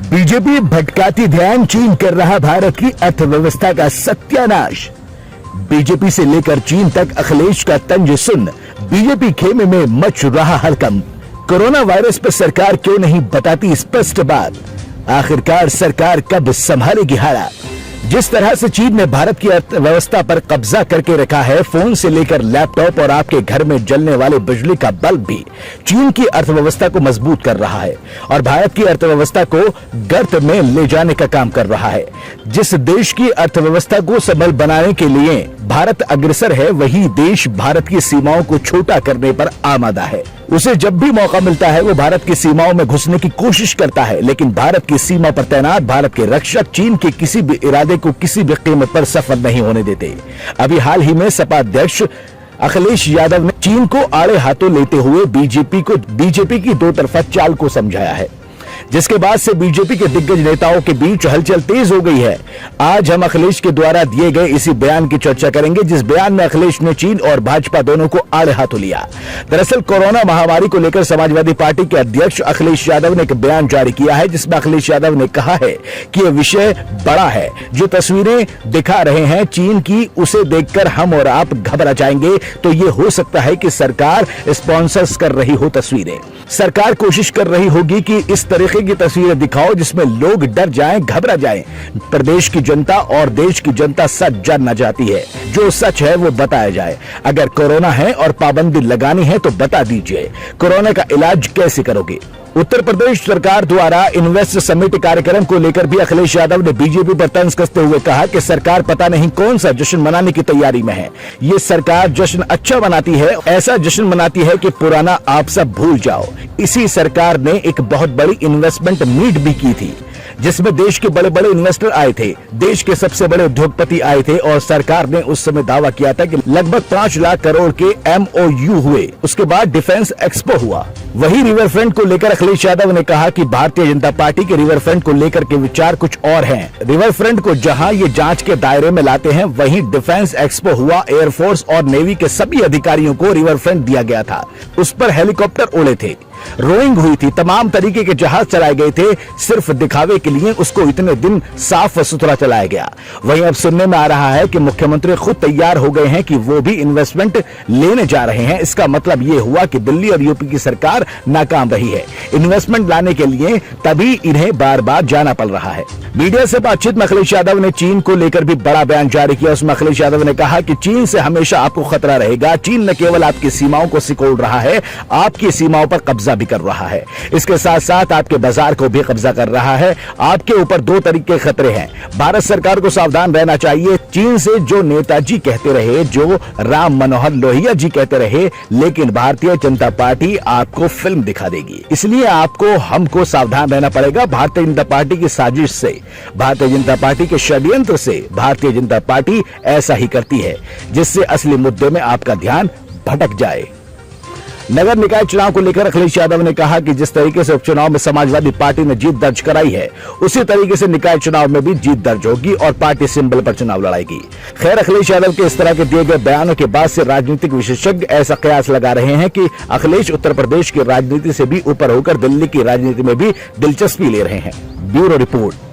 BJP भटकाती ध्यान, चीन कर रहा भारत की अर्थव्यवस्था का सत्यानाश। बीजेपी से लेकर चीन तक अखिलेश का तंज सुन बीजेपी खेमे में मच रहा हड़कंप। कोरोना वायरस पर सरकार क्यों नहीं बताती स्पष्ट बात? आखिरकार सरकार कब संभालेगी हालात? जिस तरह से चीन ने भारत की अर्थव्यवस्था पर कब्जा करके रखा है, फोन से लेकर लैपटॉप और आपके घर में जलने वाले बिजली का बल्ब भी चीन की अर्थव्यवस्था को मजबूत कर रहा है और भारत की अर्थव्यवस्था को गर्त में ले जाने का काम कर रहा है। जिस देश की अर्थव्यवस्था को सबल बनाने के लिए भारत अग्रसर है, वही देश भारत की सीमाओं को छोटा करने पर आमादा है। उसे जब भी मौका मिलता है वो भारत की सीमाओं में घुसने की कोशिश करता है, लेकिन भारत की सीमा पर तैनात भारत के रक्षक चीन के किसी भी इरादे को किसी भी कीमत पर सफल नहीं होने देते। अभी हाल ही में सपा अध्यक्ष अखिलेश यादव ने चीन को आड़े हाथों लेते हुए बीजेपी की दो तरफा चाल को समझाया है, जिसके बाद से बीजेपी के दिग्गज नेताओं के बीच हलचल तेज हो गई है। आज हम अखिलेश के द्वारा दिए गए इसी बयान की चर्चा करेंगे, जिस बयान में अखिलेश ने चीन और भाजपा दोनों को आड़े हाथों लिया। दरअसल कोरोना महामारी को लेकर समाजवादी पार्टी के अध्यक्ष अखिलेश यादव ने एक बयान जारी किया है, जिसमें अखिलेश यादव ने कहा है कि यह विषय बड़ा है। जो तस्वीरें दिखा रहे हैं चीन की, उसे देखकर हम और आप घबरा जाएंगे। तो ये हो सकता है कि सरकार स्पॉन्सर्स कर रही हो तस्वीरें। सरकार कोशिश कर रही होगी कि इस तरीके की तस्वीरें दिखाओ जिसमें लोग डर जाएं, घबरा जाएं। प्रदेश की जनता और देश की जनता सच जानना चाहती है, जो सच है वो बताया जाए। अगर कोरोना है और पाबंदी लगानी है तो बता दीजिए, कोरोना का इलाज कैसे करोगे? उत्तर प्रदेश सरकार द्वारा इन्वेस्ट समिट कार्यक्रम को लेकर भी अखिलेश यादव ने बीजेपी पर तंज कसते हुए कहा कि सरकार पता नहीं कौन सा जश्न मनाने की तैयारी में है। ये सरकार जश्न अच्छा मनाती है, ऐसा जश्न मनाती है कि पुराना आप सब भूल जाओ। इसी सरकार ने एक बहुत बड़ी इन्वेस्टमेंट मीट भी की थी, जिसमें देश के बड़े बड़े इन्वेस्टर आए थे, देश के सबसे बड़े उद्योगपति आए थे और सरकार ने उस समय दावा किया था कि लगभग 5 लाख करोड़ के MOU हुए। उसके बाद डिफेंस एक्सपो हुआ। वही रिवरफ्रंट को लेकर अखिलेश यादव ने कहा कि भारतीय जनता पार्टी के रिवरफ्रंट को लेकर के विचार कुछ और हैं। रिवरफ्रंट को जहां ये जांच के दायरे में लाते हैं, वहीं डिफेंस एक्सपो हुआ। एयरफोर्स और नेवी के सभी अधिकारियों को रिवरफ्रंट दिया गया था, उस पर हेलीकॉप्टर उड़े थे, रोइंग हुई थी, तमाम तरीके के जहाज चलाए गए थे। सिर्फ दिखावे के लिए उसको इतने दिन साफ सुथरा चलाया गया। वहीं अब सुनने में आ रहा है कि मुख्यमंत्री खुद तैयार हो गए हैं कि वो भी इन्वेस्टमेंट लेने जा रहे हैं। इसका मतलब ये हुआ कि दिल्ली और यूपी की सरकार नाकाम रही है इन्वेस्टमेंट लाने के लिए, तभी इन्हें बार बार जाना पड़ रहा है। मीडिया से बातचीत में अखिलेश यादव ने चीन को लेकर भी बड़ा बयान जारी किया। उसमें अखिलेश यादव ने कहा कि चीन से हमेशा आपको खतरा रहेगा। चीन न केवल आपकी सीमाओं को सिकोड़ रहा है, आपकी सीमाओं पर कब्जा भी कर रहा है। इसके साथ साथ आपके बाजार को भी कब्जा कर रहा है। आपके ऊपर दो तरीके के खतरे हैं। भारत सरकार को सावधान रहना चाहिए। चीन से जो नेताजी कहते रहे, जो राम मनोहर लोहिया जी कहते रहे, लेकिन भारतीय जनता पार्टी आपको फिल्म दिखा देगी। इसलिए आपको हमको सावधान रहना पड़ेगा। भारतीय जनता पार्टी की साजिश से, भारतीय जनता पार्टी के षड्यंत्र से भारतीय जनता पार्टी ऐसा ही करती है, जिससे असली मुद्दे में आपका ध्यान भटक जाए। नगर निकाय चुनाव को लेकर अखिलेश यादव ने कहा कि जिस तरीके से उपचुनाव में समाजवादी पार्टी ने जीत दर्ज कराई है, उसी तरीके से निकाय चुनाव में भी जीत दर्ज होगी और पार्टी सिंबल पर चुनाव लड़ाएगी। खैर, अखिलेश यादव के इस तरह के दिए गए बयानों के बाद से राजनीतिक विशेषज्ञ ऐसा कयास लगा रहे हैं कि अखिलेश उत्तर प्रदेश की राजनीति से भी ऊपर होकर दिल्ली की राजनीति में भी दिलचस्पी ले रहे हैं। Bureau report.